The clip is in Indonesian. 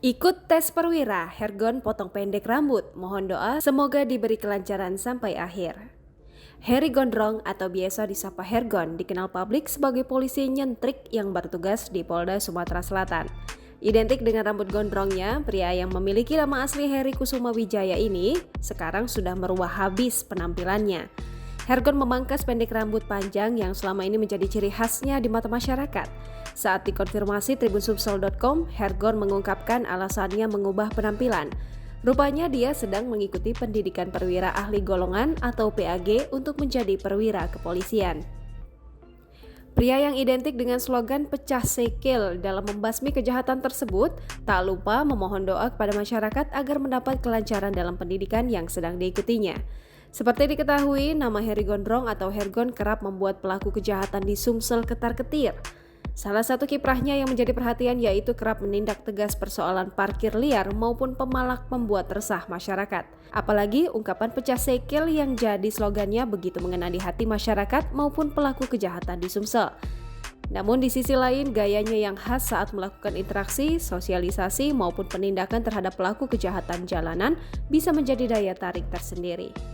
Ikut tes perwira, Hergon potong pendek rambut, mohon doa semoga diberi kelancaran sampai akhir. Heri Gondrong atau biasa disapa Hergon dikenal publik sebagai polisi nyentrik yang bertugas di Polda Sumatera Selatan. Identik dengan rambut gondrongnya, pria yang memiliki nama asli Heri Kusuma Wijaya ini sekarang sudah merubah habis penampilannya. Hergon memangkas pendek rambut panjang yang selama ini menjadi ciri khasnya di mata masyarakat. Saat dikonfirmasi tribunsumsel.com, Hergon mengungkapkan alasannya mengubah penampilan. Rupanya dia sedang mengikuti pendidikan perwira ahli golongan atau PAG untuk menjadi perwira kepolisian. Pria yang identik dengan slogan pecah sekil dalam membasmi kejahatan tersebut tak lupa memohon doa kepada masyarakat agar mendapat kelancaran dalam pendidikan yang sedang diikutinya. Seperti diketahui, nama Heri Gondrong atau Hergon kerap membuat pelaku kejahatan di Sumsel ketar-ketir. Salah satu kiprahnya yang menjadi perhatian yaitu kerap menindak tegas persoalan parkir liar maupun pemalak membuat resah masyarakat. Apalagi ungkapan pecah sekil yang jadi slogannya begitu mengena di hati masyarakat maupun pelaku kejahatan di Sumsel. Namun di sisi lain, gayanya yang khas saat melakukan interaksi, sosialisasi maupun penindakan terhadap pelaku kejahatan jalanan bisa menjadi daya tarik tersendiri.